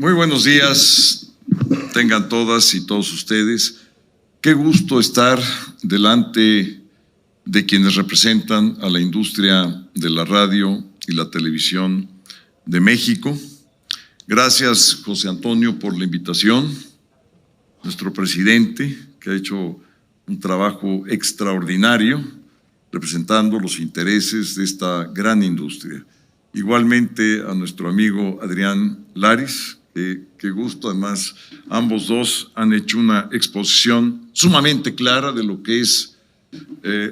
Muy buenos días, tengan todas y todos ustedes. Qué gusto estar delante de quienes representan a la industria de la radio y la televisión de México. Gracias, José Antonio, por la invitación. Nuestro presidente, que ha hecho un trabajo extraordinario representando los intereses de esta gran industria. Igualmente a nuestro amigo Adrián Laris, qué gusto, además ambos dos han hecho una exposición sumamente clara de lo que es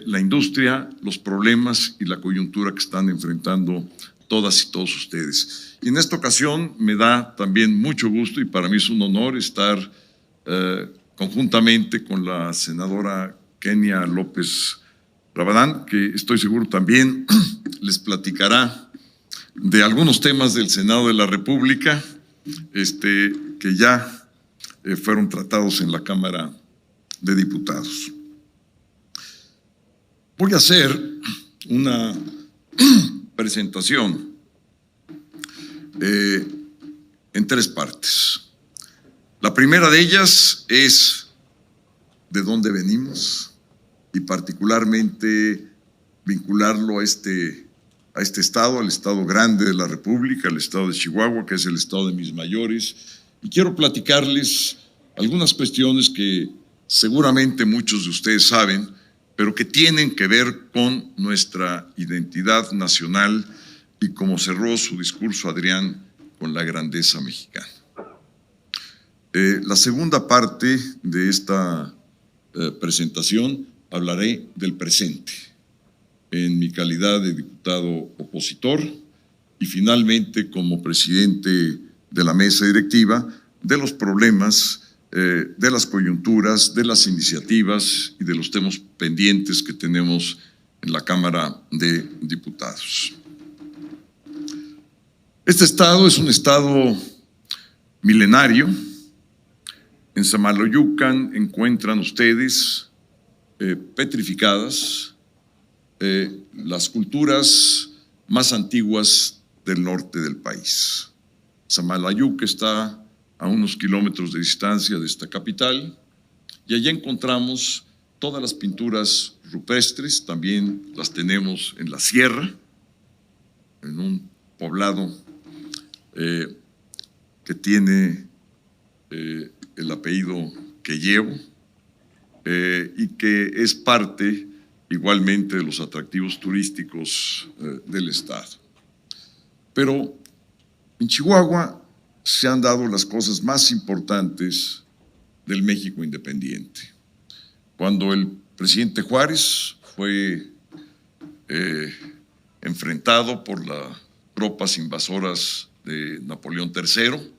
la industria, los problemas y la coyuntura que están enfrentando todas y todos ustedes. Y en esta ocasión me da también mucho gusto y para mí es un honor estar conjuntamente con la senadora Kenia López Rabadán, que estoy seguro también les platicará de algunos temas del Senado de la República que ya fueron tratados en la Cámara de Diputados. Voy a hacer una presentación en tres partes. La primera de ellas es de dónde venimos y particularmente vincularlo a este estado, al estado grande de la República, al estado de Chihuahua, que es el estado de mis mayores. Y quiero platicarles algunas cuestiones que seguramente muchos de ustedes saben, pero que tienen que ver con nuestra identidad nacional y como cerró su discurso Adrián, con la grandeza mexicana. La segunda parte de esta presentación hablaré del presente, en mi calidad de diputado opositor y finalmente como presidente de la mesa directiva, de los problemas, de las coyunturas, de las iniciativas y de los temas pendientes que tenemos en la Cámara de Diputados. Este estado es un estado milenario. En Samalayucan encuentran ustedes petrificadas las culturas más antiguas del norte del país. Samalayuca está a unos kilómetros de distancia de esta capital y allí encontramos todas las pinturas rupestres, también las tenemos en la sierra, en un poblado que tiene el apellido que llevo y que es parte igualmente de los atractivos turísticos del estado. Pero en Chihuahua se han dado las cosas más importantes del México independiente. Cuando el presidente Juárez fue enfrentado por las tropas invasoras de Napoleón III,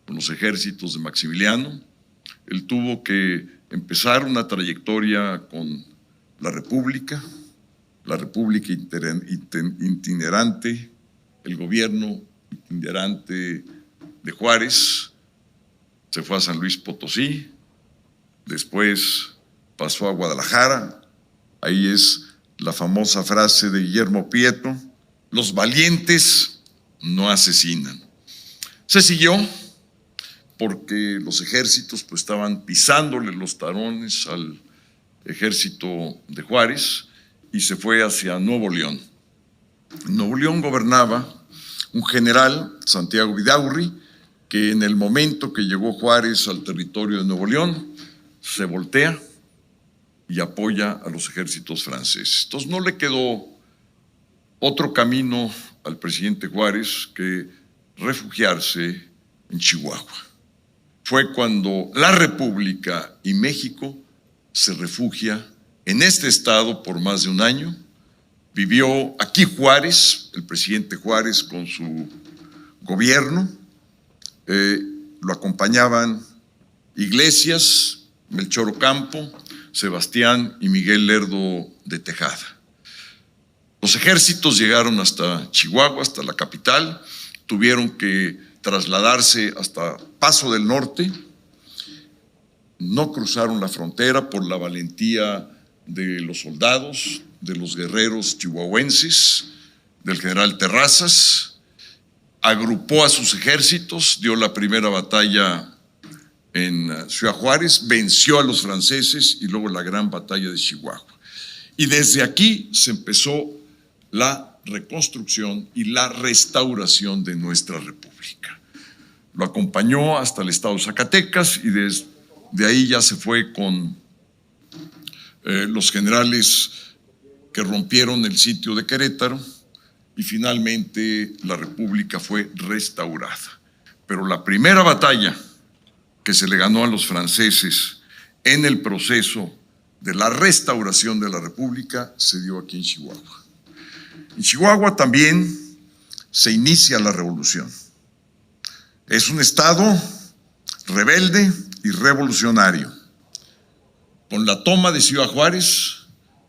con los ejércitos de Maximiliano, él tuvo que empezar una trayectoria con la República itinerante, el gobierno itinerante de Juárez, se fue a San Luis Potosí, después pasó a Guadalajara, ahí es la famosa frase de Guillermo Prieto: los valientes no asesinan. Se siguió porque los ejércitos pues estaban pisándole los talones al ejército de Juárez y se fue hacia Nuevo León. En Nuevo León gobernaba un general, Santiago Vidaurri, que en el momento que llegó Juárez al territorio de Nuevo León se voltea y apoya a los ejércitos franceses. Entonces no le quedó otro camino al presidente Juárez que refugiarse en Chihuahua. Fue cuando la República y México se refugia en este estado por más de un año. Vivió aquí Juárez, el presidente Juárez con su gobierno. Lo acompañaban Iglesias, Melchor Ocampo, Sebastián y Miguel Lerdo de Tejada. Los ejércitos llegaron hasta Chihuahua, hasta la capital, tuvieron que trasladarse hasta Paso del Norte. No cruzaron la frontera por la valentía de los soldados, de los guerreros chihuahuenses, del general Terrazas, agrupó a sus ejércitos, dio la primera batalla en Ciudad Juárez, venció a los franceses y luego la gran batalla de Chihuahua. Y desde aquí se empezó la reconstrucción y la restauración de nuestra república. Lo acompañó hasta el estado de Zacatecas y desde ahí ya se fue con los generales que rompieron el sitio de Querétaro y finalmente la república fue restaurada. Pero la primera batalla que se le ganó a los franceses en el proceso de la restauración de la república se dio aquí en Chihuahua. En Chihuahua también se inicia la revolución. Es un estado rebelde y revolucionario. Con la toma de Ciudad Juárez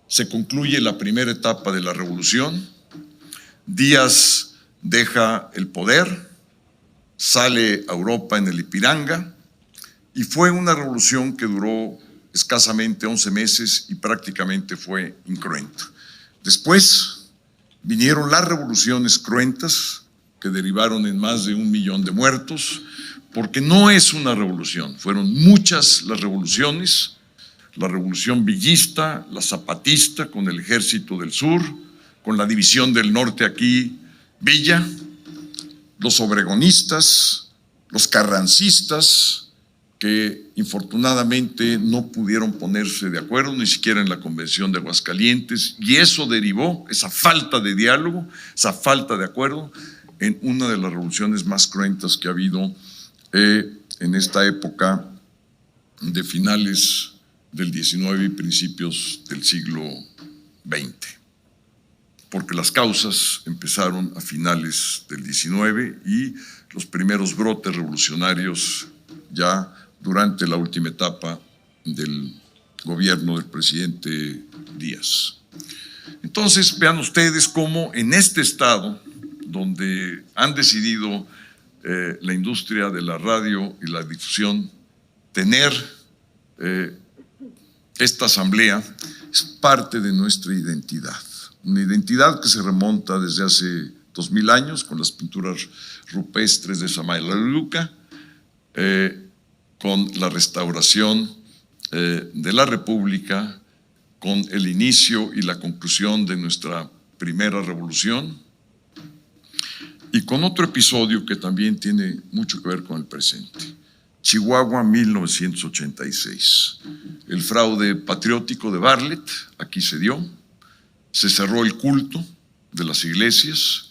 se concluye la primera etapa de la revolución. Díaz deja el poder, sale a Europa en el Ipiranga y fue una revolución que duró escasamente 11 meses y prácticamente fue incruenta. Después vinieron las revoluciones cruentas que derivaron en más de 1 millón de muertos, porque no es una revolución, fueron muchas las revoluciones, la revolución villista, la zapatista con el ejército del sur, con la división del norte aquí, Villa, los obregonistas, los carrancistas, que infortunadamente no pudieron ponerse de acuerdo ni siquiera en la Convención de Aguascalientes, y eso derivó, esa falta de diálogo, esa falta de acuerdo, en una de las revoluciones más cruentas que ha habido en esta época de finales del XIX y principios del siglo XX, porque las causas empezaron a finales del XIX y los primeros brotes revolucionarios ya durante la última etapa del gobierno del presidente Díaz. Entonces, vean ustedes cómo en este estado, donde han decidido la industria de la radio y la difusión tener esta asamblea, es parte de nuestra identidad. Una identidad que se remonta desde hace 2000 años con las pinturas rupestres de Samael-Luca, con la restauración de la República, con el inicio y la conclusión de nuestra primera revolución y con otro episodio que también tiene mucho que ver con el presente. Chihuahua 1986. El fraude patriótico de Bartlett, aquí se dio, se cerró el culto de las iglesias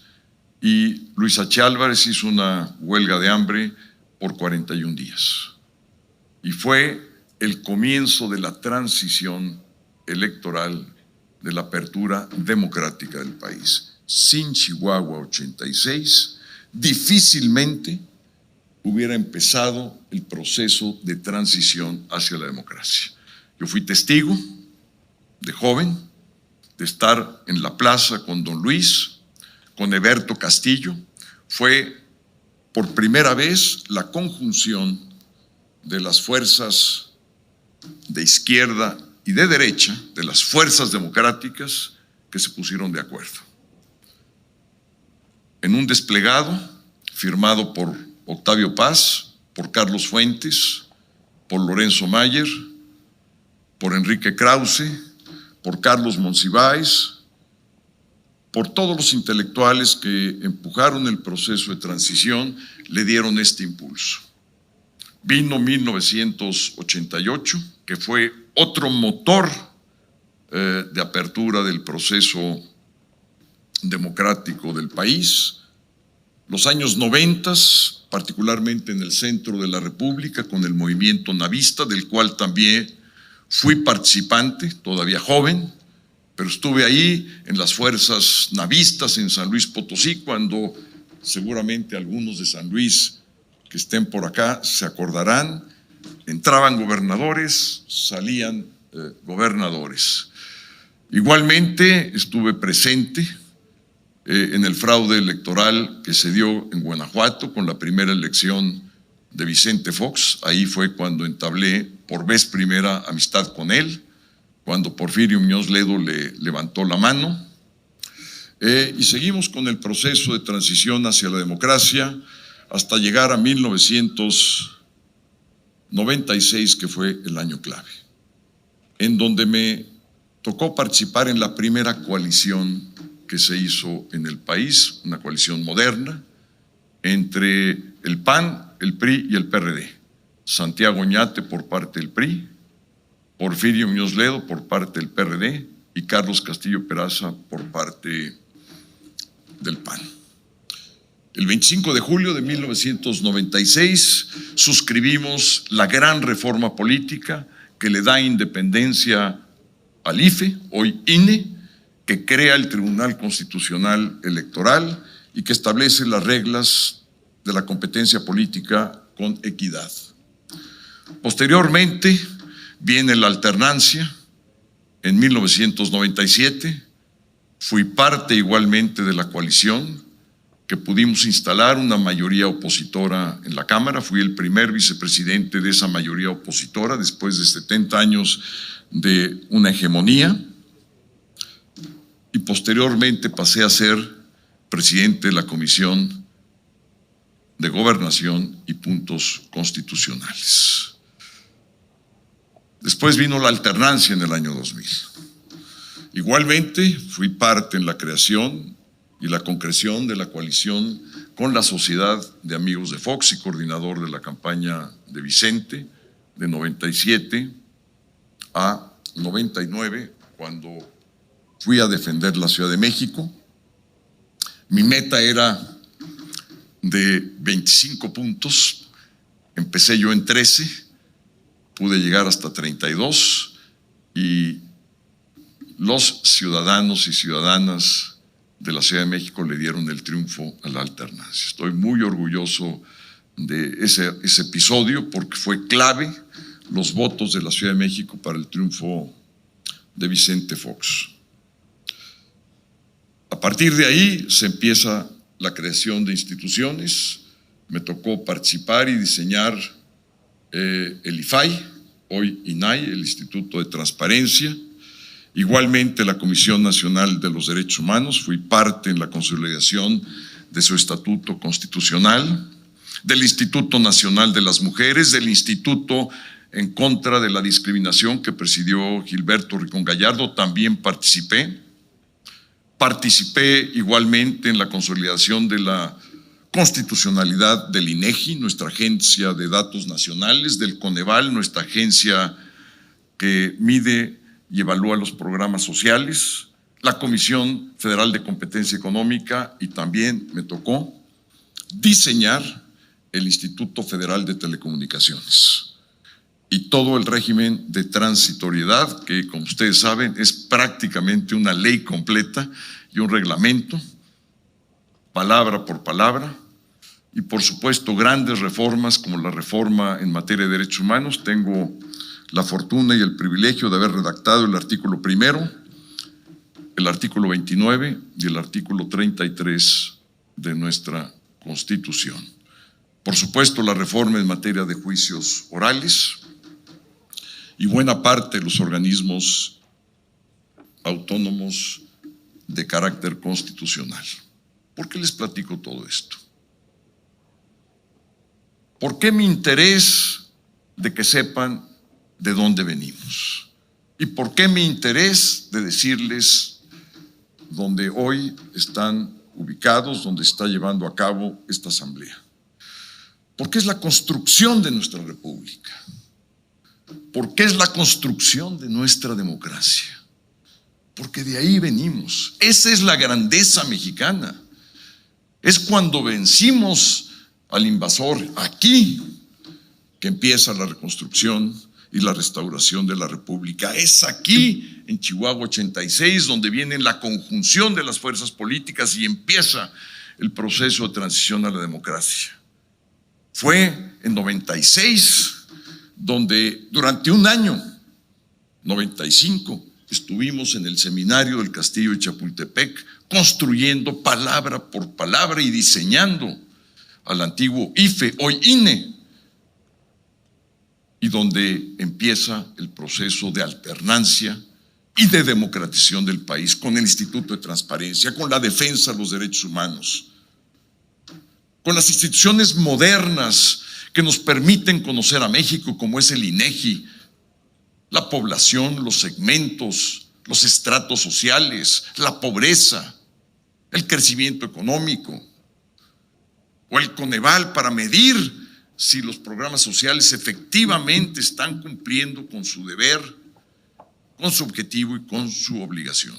y Luis H. Álvarez hizo una huelga de hambre por 41 días. Y fue el comienzo de la transición electoral, de la apertura democrática del país. Sin Chihuahua 86, difícilmente hubiera empezado el proceso de transición hacia la democracia. Yo fui testigo de joven, de estar en la plaza con don Luis, con Eberto Castillo. Fue por primera vez la conjunción de las fuerzas de izquierda y de derecha, de las fuerzas democráticas que se pusieron de acuerdo. En un desplegado firmado por Octavio Paz, por Carlos Fuentes, por Lorenzo Mayer, por Enrique Krause, por Carlos Monsiváis, por todos los intelectuales que empujaron el proceso de transición, le dieron este impulso. Vino 1988, que fue otro motor de apertura del proceso democrático del país. Los años 90, particularmente en el centro de la República, con el movimiento navista, del cual también fui participante, todavía joven, pero estuve ahí en las fuerzas navistas en San Luis Potosí, cuando seguramente algunos de San Luis que estén por acá se acordarán, entraban gobernadores, salían gobernadores. Igualmente estuve presente en el fraude electoral que se dio en Guanajuato con la primera elección de Vicente Fox. Ahí fue cuando entablé por vez primera amistad con él, cuando Porfirio Muñoz Ledo le levantó la mano. y seguimos con el proceso de transición hacia la democracia hasta llegar a 1996, que fue el año clave, en donde me tocó participar en la primera coalición que se hizo en el país, una coalición moderna, entre el PAN, el PRI y el PRD. Santiago Oñate por parte del PRI, Porfirio Muñoz Ledo por parte del PRD y Carlos Castillo Peraza por parte del PAN. El 25 de julio de 1996 suscribimos la gran reforma política que le da independencia al IFE, hoy INE, que crea el Tribunal Constitucional Electoral y que establece las reglas de la competencia política con equidad. Posteriormente viene la alternancia. En 1997 fui parte igualmente de la coalición que pudimos instalar una mayoría opositora en la Cámara. Fui el primer vicepresidente de esa mayoría opositora después de 70 años de una hegemonía, y posteriormente pasé a ser presidente de la Comisión de Gobernación y Puntos Constitucionales. Después vino la alternancia en el año 2000. Igualmente fui parte en la creación y la concreción de la coalición con la Sociedad de Amigos de Fox y coordinador de la campaña de Vicente de 97 a 99, cuando fui a defender la Ciudad de México. Mi meta era de 25 puntos, empecé yo en 13, pude llegar hasta 32 y los ciudadanos y ciudadanas de la Ciudad de México le dieron el triunfo a la alternancia. Estoy muy orgulloso de ese episodio porque fue clave los votos de la Ciudad de México para el triunfo de Vicente Fox. A partir de ahí se empieza la creación de instituciones. Me tocó participar y diseñar el IFAI, hoy INAI, el Instituto de Transparencia. Igualmente la Comisión Nacional de los Derechos Humanos, fui parte en la consolidación de su estatuto constitucional, del Instituto Nacional de las Mujeres, del Instituto en contra de la discriminación que presidió Gilberto Ricón Gallardo, también participé. Participé igualmente en la consolidación de la constitucionalidad del INEGI, nuestra agencia de datos nacionales, del Coneval, nuestra agencia que mide y evalúa los programas sociales, la Comisión Federal de Competencia Económica, y también me tocó diseñar el Instituto Federal de Telecomunicaciones y todo el régimen de transitoriedad, que como ustedes saben es prácticamente una ley completa y un reglamento, palabra por palabra, y por supuesto grandes reformas como la reforma en materia de derechos humanos. Tengo la fortuna y el privilegio de haber redactado el artículo 1, el artículo 29 y el artículo 33 de nuestra Constitución. Por supuesto, la reforma en materia de juicios orales y buena parte de los organismos autónomos de carácter constitucional. ¿Por qué les platico todo esto? ¿Por qué mi interés de que sepan de dónde venimos? ¿Y por qué mi interés de decirles dónde hoy están ubicados, dónde está llevando a cabo esta asamblea? Porque es la construcción de nuestra república, porque es la construcción de nuestra democracia, porque de ahí venimos. Esa es la grandeza mexicana. Es cuando vencimos al invasor aquí que empieza la reconstrucción y la restauración de la república. Es aquí, en Chihuahua 86, donde viene la conjunción de las fuerzas políticas y empieza el proceso de transición a la democracia. Fue en 96 donde durante un año, 95, estuvimos en el seminario del Castillo de Chapultepec construyendo palabra por palabra y diseñando al antiguo IFE, hoy INE, y donde empieza el proceso de alternancia y de democratización del país, con el Instituto de Transparencia, con la defensa de los derechos humanos, con las instituciones modernas que nos permiten conocer a México, como es el INEGI, la población, los segmentos, los estratos sociales, la pobreza, el crecimiento económico, o el Coneval para medir si los programas sociales efectivamente están cumpliendo con su deber, con su objetivo y con su obligación.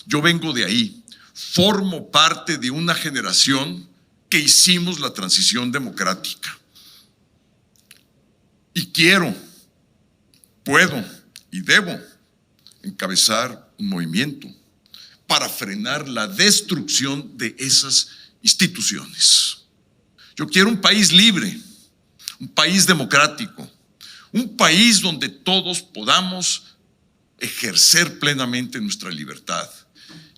Yo vengo de ahí, formo parte de una generación que hicimos la transición democrática. Y quiero, puedo y debo encabezar un movimiento para frenar la destrucción de esas instituciones. Yo quiero un país libre, un país democrático, un país donde todos podamos ejercer plenamente nuestra libertad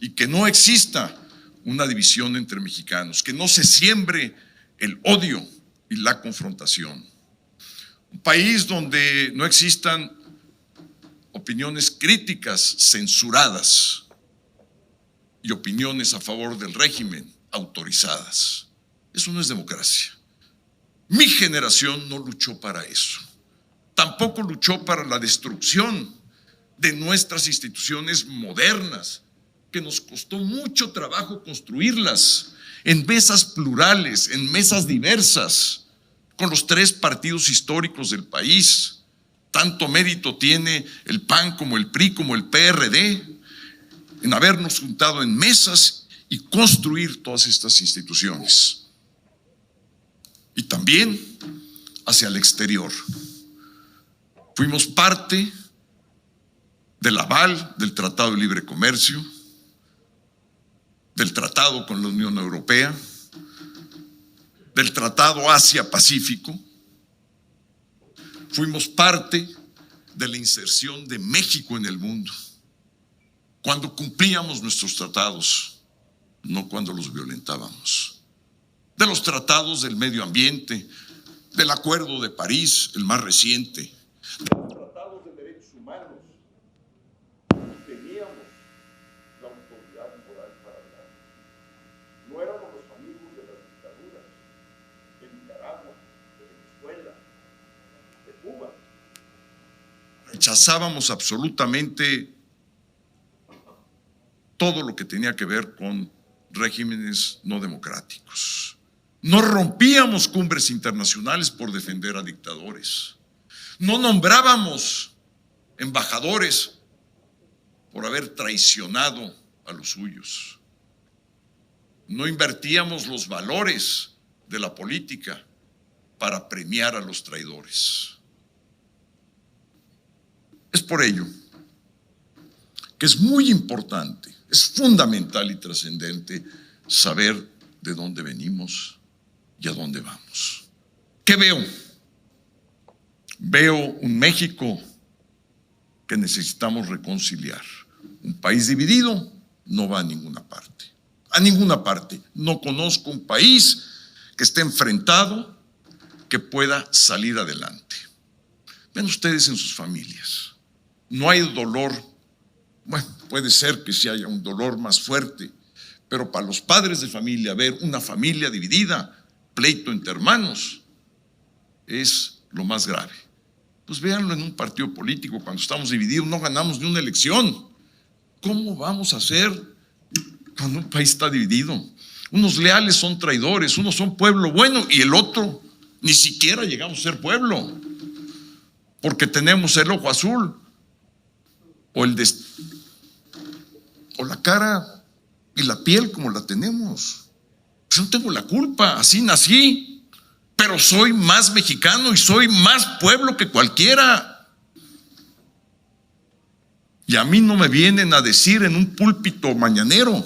y que no exista una división entre mexicanos, que no se siembre el odio y la confrontación. Un país donde no existan opiniones críticas censuradas y opiniones a favor del régimen autorizadas. Eso no es democracia. Mi generación no luchó para eso. Tampoco luchó para la destrucción de nuestras instituciones modernas, que nos costó mucho trabajo construirlas en mesas plurales, en mesas diversas, con los 3 partidos históricos del país. Tanto mérito tiene el PAN como el PRI como el PRD en habernos juntado en mesas y construir todas estas instituciones. Y también hacia el exterior. Fuimos parte del aval del Tratado de Libre Comercio, del Tratado con la Unión Europea, del Tratado Asia-Pacífico. Fuimos parte de la inserción de México en el mundo, cuando cumplíamos nuestros tratados, no cuando los violentábamos. De los tratados del medio ambiente, del Acuerdo de París, el más reciente, de los tratados de derechos humanos. Teníamos la autoridad moral para hablar. No éramos los amigos de las dictaduras, de Nicaragua, de Venezuela, de Cuba. Rechazábamos absolutamente todo lo que tenía que ver con regímenes no democráticos. No rompíamos cumbres internacionales por defender a dictadores. No nombrábamos embajadores por haber traicionado a los suyos. No invertíamos los valores de la política para premiar a los traidores. Es por ello que es muy importante, es fundamental y trascendente saber de dónde venimos y a dónde vamos. ¿Qué veo? Veo un México que necesitamos reconciliar. Un país dividido no va a ninguna parte. A ninguna parte. No conozco un país que esté enfrentado que pueda salir adelante. Ven ustedes en sus familias. No hay dolor. Bueno, puede ser que sí haya un dolor más fuerte, pero para los padres de familia, ver una familia dividida, pleito entre hermanos, es lo más grave. Pues véanlo en un partido político, cuando estamos divididos no ganamos ni una elección. ¿Cómo vamos a hacer cuando un país está dividido? Unos leales son traidores, unos son pueblo bueno y el otro ni siquiera llegamos a ser pueblo, porque tenemos el ojo azul o la cara y la piel como la tenemos. Yo no tengo la culpa, así nací, pero soy más mexicano y soy más pueblo que cualquiera. Y a mí no me vienen a decir en un púlpito mañanero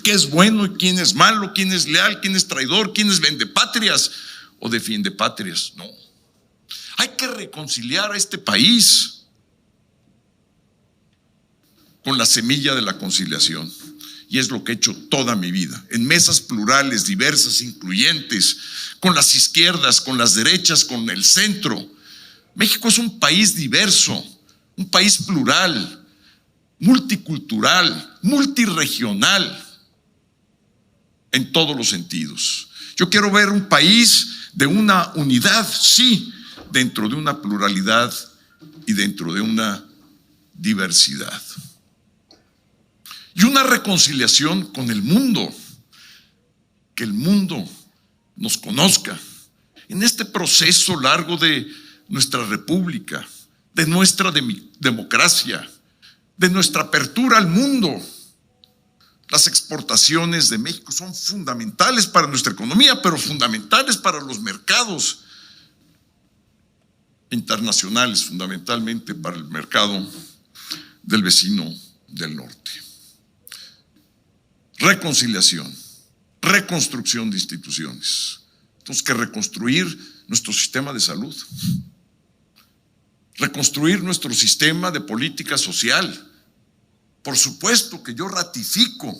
qué es bueno y quién es malo, quién es leal, quién es traidor, quién es vendepatrias o defiende patrias. No. Hay que reconciliar a este país con la semilla de la conciliación. Y es lo que he hecho toda mi vida, en mesas plurales, diversas, incluyentes, con las izquierdas, con las derechas, con el centro. México es un país diverso, un país plural, multicultural, multirregional, en todos los sentidos. Yo quiero ver un país de una unidad, sí, dentro de una pluralidad y dentro de una diversidad. Y una reconciliación con el mundo, que el mundo nos conozca en este proceso largo de nuestra república, de nuestra democracia, de nuestra apertura al mundo. Las exportaciones de México son fundamentales para nuestra economía, pero fundamentales para los mercados internacionales, fundamentalmente para el mercado del vecino del norte. Reconciliación, reconstrucción de instituciones. Tenemos que reconstruir nuestro sistema de salud, reconstruir nuestro sistema de política social. Por supuesto que yo ratifico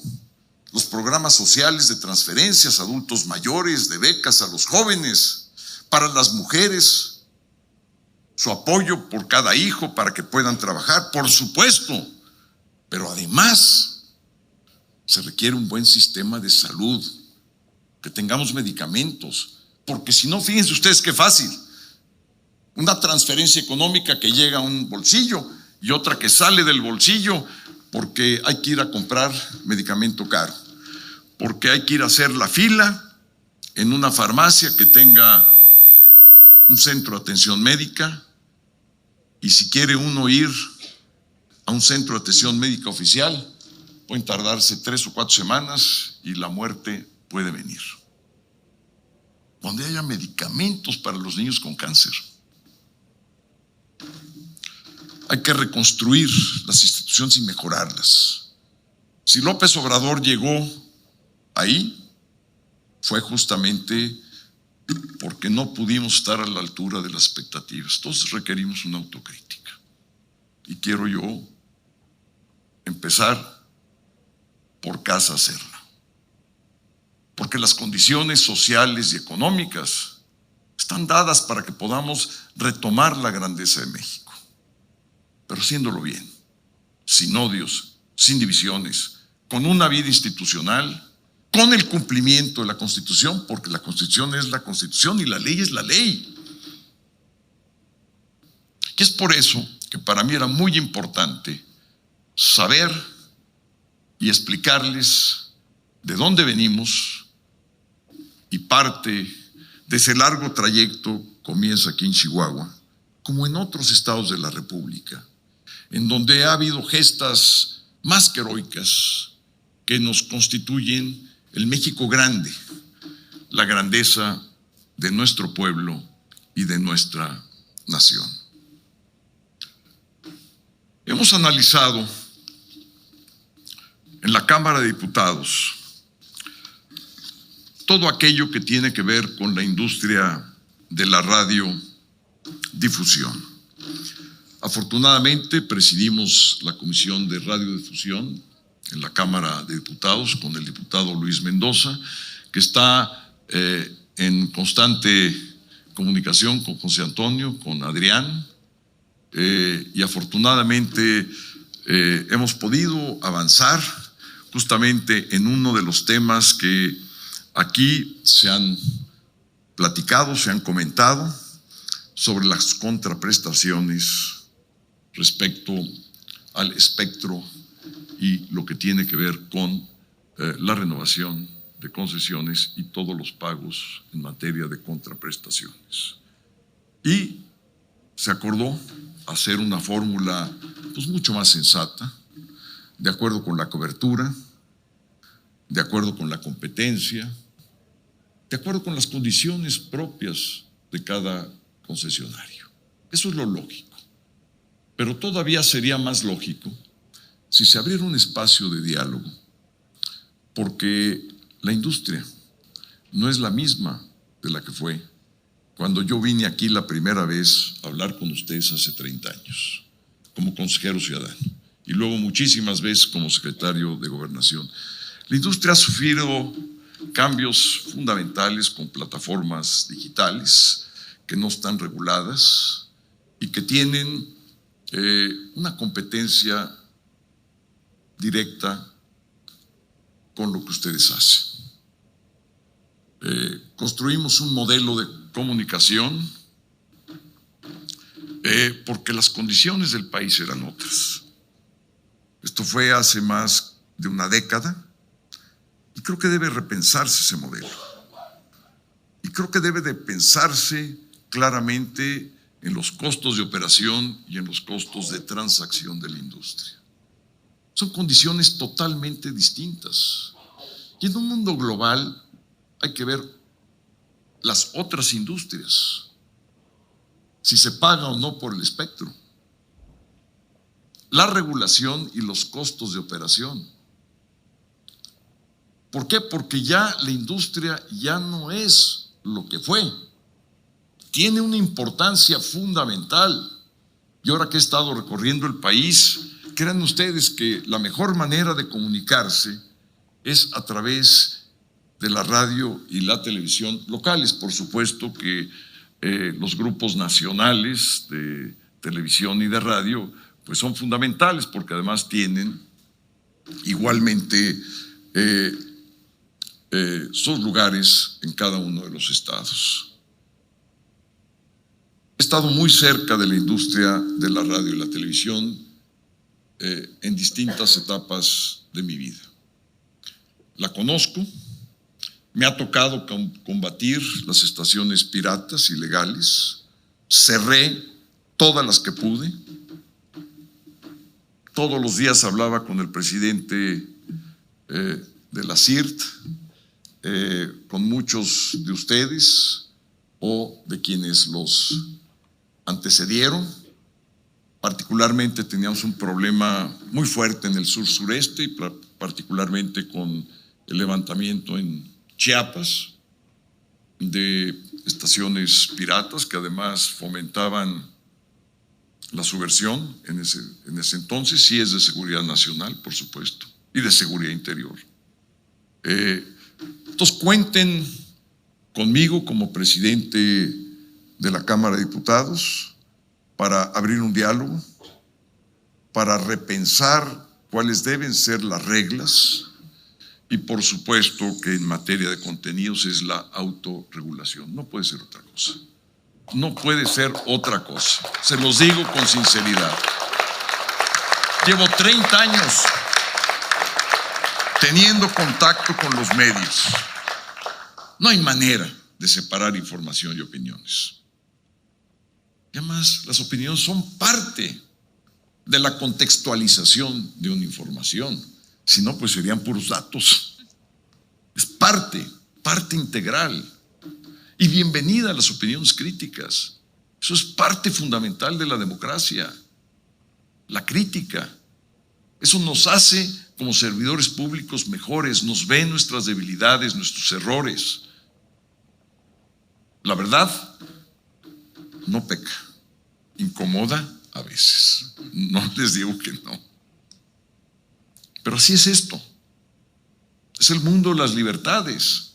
los programas sociales de transferencias a adultos mayores, de becas a los jóvenes, para las mujeres, su apoyo por cada hijo para que puedan trabajar, por supuesto, pero además se requiere un buen sistema de salud, que tengamos medicamentos, porque si no, fíjense ustedes qué fácil, una transferencia económica que llega a un bolsillo y otra que sale del bolsillo porque hay que ir a comprar medicamento caro, porque hay que ir a hacer la fila en una farmacia que tenga un centro de atención médica, y si quiere uno ir a un centro de atención médica oficial, pueden tardarse 3 o 4 semanas y la muerte puede venir. Donde haya medicamentos para los niños con cáncer. Hay que reconstruir las instituciones y mejorarlas. Si López Obrador llegó ahí, fue justamente porque no pudimos estar a la altura de las expectativas. Entonces requerimos una autocrítica. Y quiero yo empezar por casa a hacerla. Porque las condiciones sociales y económicas están dadas para que podamos retomar la grandeza de México. Pero haciéndolo bien, sin odios, sin divisiones, con una vida institucional, con el cumplimiento de la Constitución, porque la Constitución es la Constitución y la ley es la ley. Y es por eso que para mí era muy importante saber y explicarles de dónde venimos, y parte de ese largo trayecto comienza aquí en Chihuahua, como en otros estados de la República, en donde ha habido gestas más que heroicas que nos constituyen el México grande, la grandeza de nuestro pueblo y de nuestra nación. Hemos analizado en la Cámara de Diputados todo aquello que tiene que ver con la industria de la radiodifusión. Afortunadamente presidimos la Comisión de Radiodifusión en la Cámara de Diputados con el diputado Luis Mendoza, que está en constante comunicación con José Antonio, con Adrián, y afortunadamente hemos podido avanzar justamente en uno de los temas que aquí se han platicado, se han comentado, sobre las contraprestaciones respecto al espectro y lo que tiene que ver con la renovación de concesiones y todos los pagos en materia de contraprestaciones. Y se acordó hacer una fórmula pues mucho más sensata, de acuerdo con la cobertura, de acuerdo con la competencia, de acuerdo con las condiciones propias de cada concesionario. Eso es lo lógico. Pero todavía sería más lógico si se abriera un espacio de diálogo, porque la industria no es la misma de la que fue cuando yo vine aquí la primera vez a hablar con ustedes hace 30 años, como consejero ciudadano, y luego muchísimas veces como secretario de Gobernación. La industria ha sufrido cambios fundamentales con plataformas digitales que no están reguladas y que tienen una competencia directa con lo que ustedes hacen. Construimos un modelo de comunicación porque las condiciones del país eran otras. Esto fue hace más de una década y creo que debe repensarse ese modelo. Y creo que debe de pensarse claramente en los costos de operación y en los costos de transacción de la industria. Son condiciones totalmente distintas. Y en un mundo global hay que ver las otras industrias, si se paga o no por el espectro, la regulación y los costos de operación. ¿Por qué? Porque ya la industria ya no es lo que fue. Tiene una importancia fundamental. Y ahora que he estado recorriendo el país, crean ustedes que la mejor manera de comunicarse es a través de la radio y la televisión locales. Por supuesto que los grupos nacionales de televisión y de radio pues son fundamentales porque además tienen igualmente sus lugares en cada uno de los estados. He estado muy cerca de la industria de la radio y la televisión en distintas etapas de mi vida. La conozco, me ha tocado combatir las estaciones piratas ilegales, cerré todas las que pude. Todos los días hablaba con el presidente de la CIRT, con muchos de ustedes o de quienes los antecedieron. Particularmente teníamos un problema muy fuerte en el sur-sureste y particularmente con el levantamiento en Chiapas de estaciones piratas que además fomentaban la subversión en ese entonces. Sí, es de seguridad nacional, por supuesto, y de seguridad interior. Entonces cuenten conmigo como presidente de la Cámara de Diputados para abrir un diálogo, para repensar cuáles deben ser las reglas y por supuesto que en materia de contenidos es la autorregulación. No puede ser otra cosa. No puede ser otra cosa. Se los digo con sinceridad. Llevo 30 años teniendo contacto con los medios. No hay manera de separar información y opiniones. Y además, las opiniones son parte de la contextualización de una información. Si no, pues serían puros datos. Es parte integral. Y bienvenida a las opiniones críticas. Eso es parte fundamental de la democracia. La crítica. Eso nos hace como servidores públicos mejores, nos ve nuestras debilidades, nuestros errores. La verdad no peca, incomoda a veces. No les digo que no. Pero así es esto. Es el mundo de las libertades.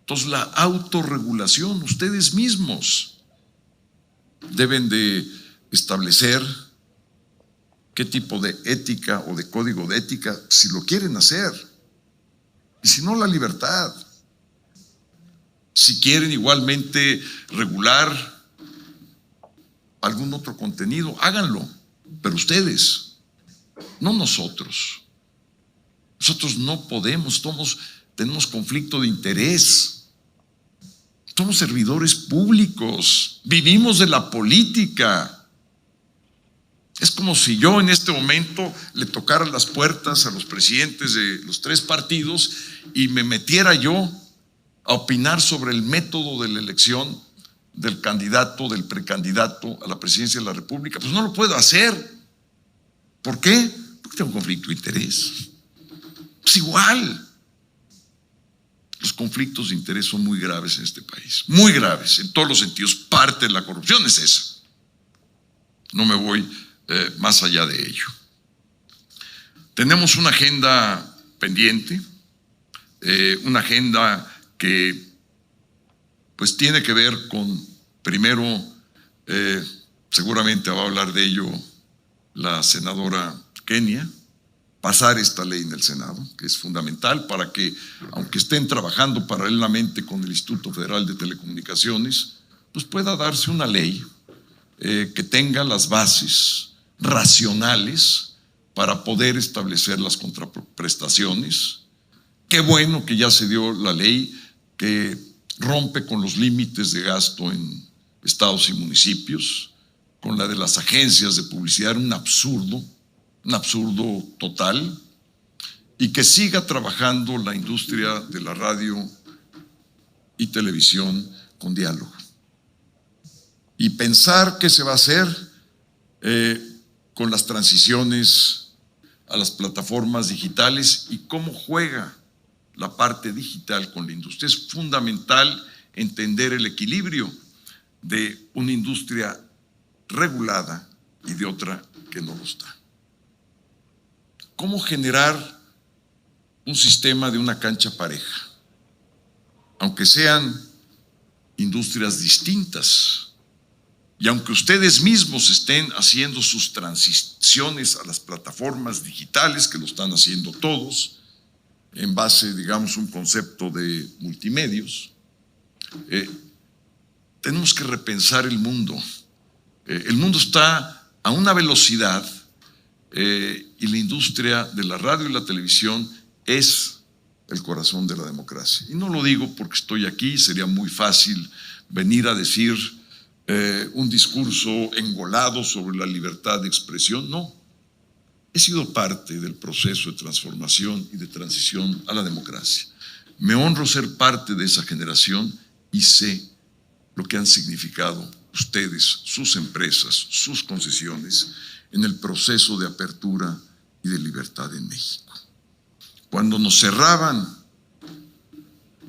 Entonces la autorregulación, ustedes mismos deben de establecer qué tipo de ética o de código de ética, si lo quieren hacer. Y si no, la libertad. Si quieren igualmente regular algún otro contenido, háganlo. Pero ustedes, no nosotros. Nosotros no podemos, tenemos conflicto de interés. Somos servidores públicos, vivimos de la política. Es como si yo en este momento le tocara las puertas a los presidentes de los 3 partidos y me metiera yo a opinar sobre el método de la elección del candidato, del precandidato a la presidencia de la República. Pues no lo puedo hacer. ¿Por qué? Porque tengo un conflicto de interés. Pues igual. Los conflictos de interés son muy graves en este país, muy graves, en todos los sentidos. Parte de la corrupción es esa. No me voy más allá de ello. Tenemos una agenda pendiente, una agenda que pues tiene que ver con, primero, seguramente va a hablar de ello la senadora Kenia, pasar esta ley en el Senado, que es fundamental para que, aunque estén trabajando paralelamente con el Instituto Federal de Telecomunicaciones, pues pueda darse una ley que tenga las bases racionales para poder establecer las contraprestaciones. Qué bueno que ya se dio la ley que rompe con los límites de gasto en estados y municipios, con la de las agencias de publicidad, un absurdo total, y que siga trabajando la industria de la radio y televisión con diálogo. Y pensar qué se va a hacer con las transiciones a las plataformas digitales y cómo juega la parte digital con la industria. Es fundamental entender el equilibrio de una industria regulada y de otra que no lo está. ¿Cómo generar un sistema de una cancha pareja? Aunque sean industrias distintas y aunque ustedes mismos estén haciendo sus transiciones a las plataformas digitales, que lo están haciendo todos, en base, digamos, a un concepto de multimedios, tenemos que repensar el mundo. El mundo está a una velocidad y la industria de la radio y la televisión es el corazón de la democracia. Y no lo digo porque estoy aquí, sería muy fácil venir a decir un discurso engolado sobre la libertad de expresión. No, he sido parte del proceso de transformación y de transición a la democracia. Me honro ser parte de esa generación y sé lo que han significado ustedes, sus empresas, sus concesiones en el proceso de apertura y de libertad en México. Cuando nos cerraban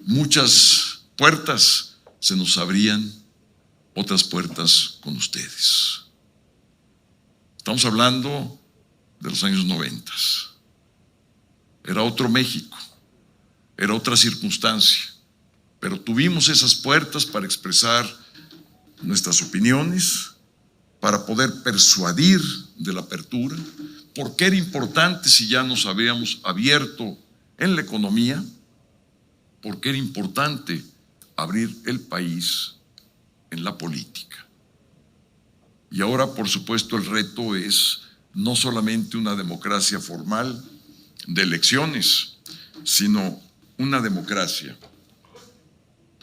muchas puertas, se nos abrían otras puertas con ustedes. Estamos hablando de los años 90. Era otro México, era otra circunstancia, pero tuvimos esas puertas para expresar nuestras opiniones, para poder persuadir de la apertura, porque era importante si ya nos habíamos abierto en la economía, porque era importante abrir el país en la política. Y ahora, por supuesto, el reto es no solamente una democracia formal de elecciones, sino una democracia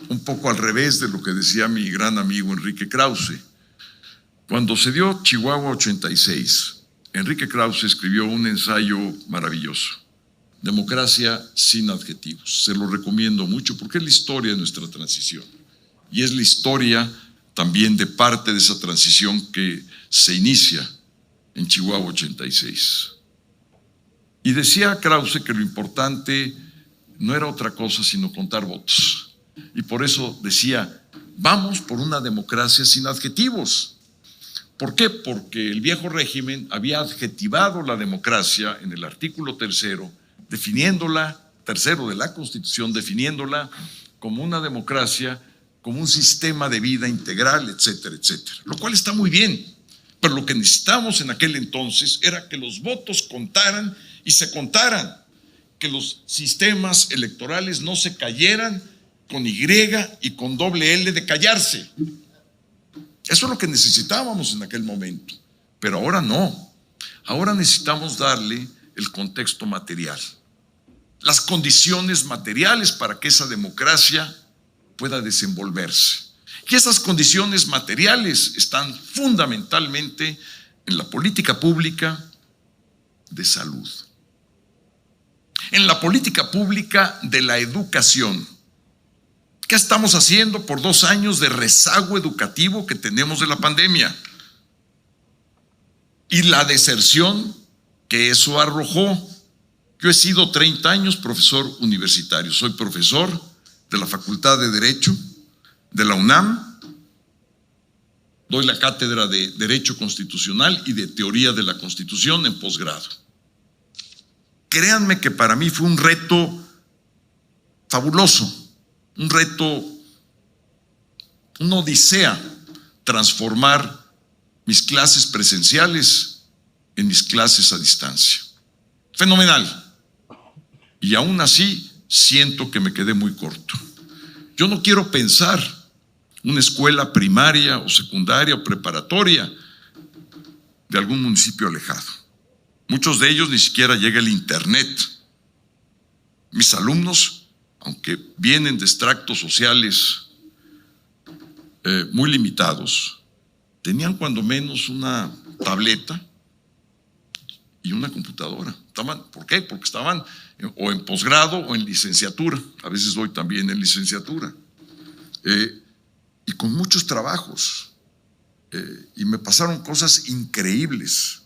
un poco al revés de lo que decía mi gran amigo Enrique Krause. Cuando se dio Chihuahua 86, Enrique Krause escribió un ensayo maravilloso, Democracia sin adjetivos. Se lo recomiendo mucho porque es la historia de nuestra transición y es la historia también de parte de esa transición que se inicia en Chihuahua 86. Y decía Krause que lo importante no era otra cosa sino contar votos. Y por eso decía, vamos por una democracia sin adjetivos. ¿Por qué? Porque el viejo régimen había adjetivado la democracia en el artículo 3º, tercero de la Constitución, definiéndola como una democracia, como un sistema de vida integral, etcétera, etcétera. Lo cual está muy bien, pero lo que necesitamos en aquel entonces era que los votos contaran y se contaran, que los sistemas electorales no se cayeran con Y y con doble L de callarse. Eso es lo que necesitábamos en aquel momento, pero ahora no. Ahora necesitamos darle el contexto material, las condiciones materiales para que esa democracia pueda desenvolverse. Y esas condiciones materiales están fundamentalmente en la política pública de salud, en la política pública de la educación. ¿Qué estamos haciendo por 2 años de rezago educativo que tenemos de la pandemia? Y la deserción que eso arrojó. Yo he sido 30 años profesor universitario. Soy profesor de la Facultad de Derecho de la UNAM. Doy la cátedra de Derecho Constitucional y de Teoría de la Constitución en posgrado. Créanme que para mí fue un reto fabuloso. Un reto, una odisea, transformar mis clases presenciales en mis clases a distancia. fenomenal. Y aún así siento que me quedé muy corto. Yo no quiero pensar una escuela primaria o secundaria o preparatoria de algún municipio alejado. Muchos de ellos ni siquiera llega el internet. Mis alumnos, aunque vienen de extractos sociales muy limitados, tenían cuando menos una tableta y una computadora. ¿Por qué? Porque estaban o en posgrado o en licenciatura. A veces doy también en licenciatura. Y con muchos trabajos. Y me pasaron cosas increíbles.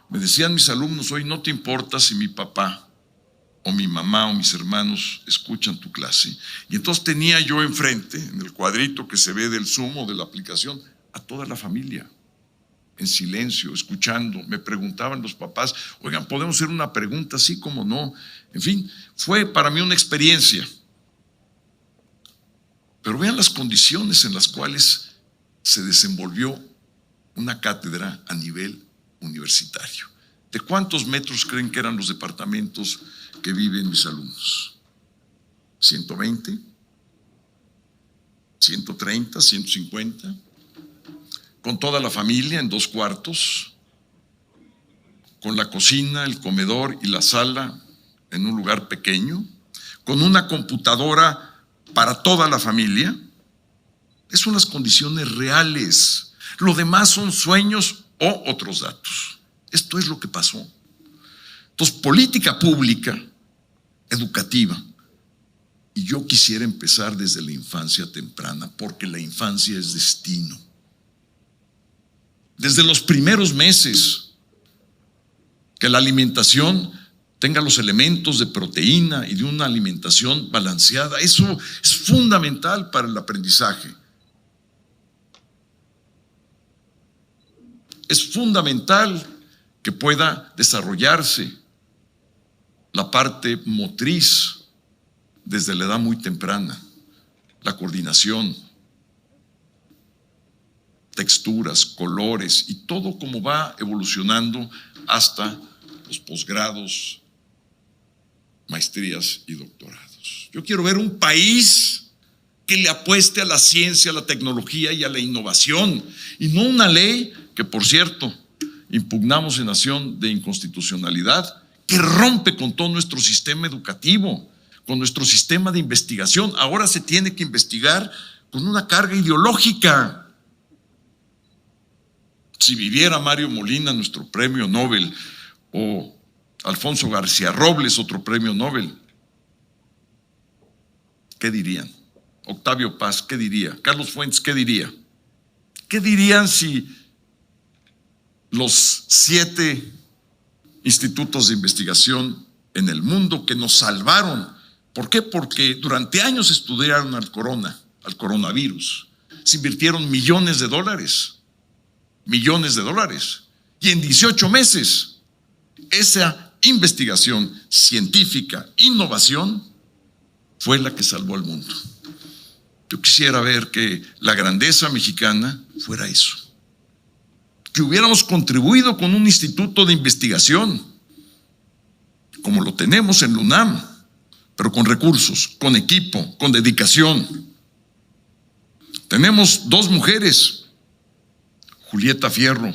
Me decían mis alumnos: hoy no te importa si mi papá o mi mamá o mis hermanos escuchan tu clase. Y entonces tenía yo enfrente, en el cuadrito que se ve del Zoom o de la aplicación, a toda la familia, en silencio, escuchando. Me preguntaban los papás: oigan, ¿podemos hacer una pregunta? Sí, cómo no. En fin, fue para mí una experiencia. Pero vean las condiciones en las cuales se desenvolvió una cátedra a nivel universitario. ¿De cuántos metros creen que eran los departamentos que viven mis alumnos? ¿120? ¿130? ¿150? Con toda la familia en 2 cuartos, con la cocina, el comedor y la sala en un lugar pequeño, con una computadora para toda la familia. Esas son las condiciones reales. Lo demás son sueños o otros datos. Esto es lo que pasó. Entonces, política pública, educativa. Y yo quisiera empezar desde la infancia temprana, porque la infancia es destino. Desde los primeros meses, que la alimentación tenga los elementos de proteína y de una alimentación balanceada. Eso es fundamental para el aprendizaje. Es fundamental que pueda desarrollarse la parte motriz desde la edad muy temprana, la coordinación, texturas, colores y todo como va evolucionando hasta los posgrados, maestrías y doctorados. Yo quiero ver un país que le apueste a la ciencia, a la tecnología y a la innovación, y no una ley que, por cierto, impugnamos en acción de inconstitucionalidad, que rompe con todo nuestro sistema educativo, con nuestro sistema de investigación. Ahora se tiene que investigar con una carga ideológica. Si viviera Mario Molina, nuestro premio Nobel, o Alfonso García Robles, otro premio Nobel, ¿qué dirían? Octavio Paz, ¿qué diría? Carlos Fuentes, ¿qué diría? ¿Qué dirían si los 7 institutos de investigación en el mundo que nos salvaron? ¿Por qué? Porque durante años estudiaron al coronavirus. Se invirtieron millones de dólares. Y en 18 meses, esa investigación científica, innovación, fue la que salvó al mundo. Yo quisiera ver que la grandeza mexicana fuera eso. Que hubiéramos contribuido con un instituto de investigación, como lo tenemos en la UNAM, pero con recursos, con equipo, con dedicación. Tenemos 2 mujeres, Julieta Fierro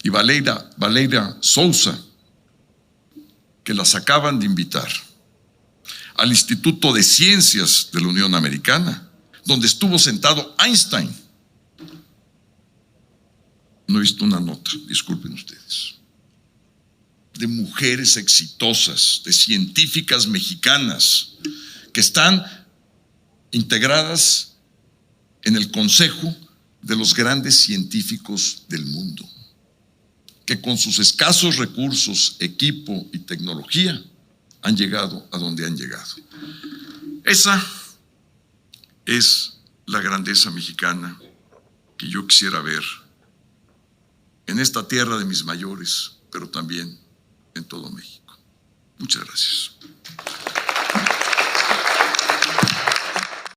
y Valeria Sousa, que las acaban de invitar al Instituto de Ciencias de la Unión Americana, donde estuvo sentado Einstein. No he visto una nota, disculpen ustedes, de mujeres exitosas, de científicas mexicanas que están integradas en el consejo de los grandes científicos del mundo, que con sus escasos recursos, equipo y tecnología han llegado a donde han llegado. Esa es la grandeza mexicana que yo quisiera ver en esta tierra de mis mayores, pero también en todo México. Muchas gracias.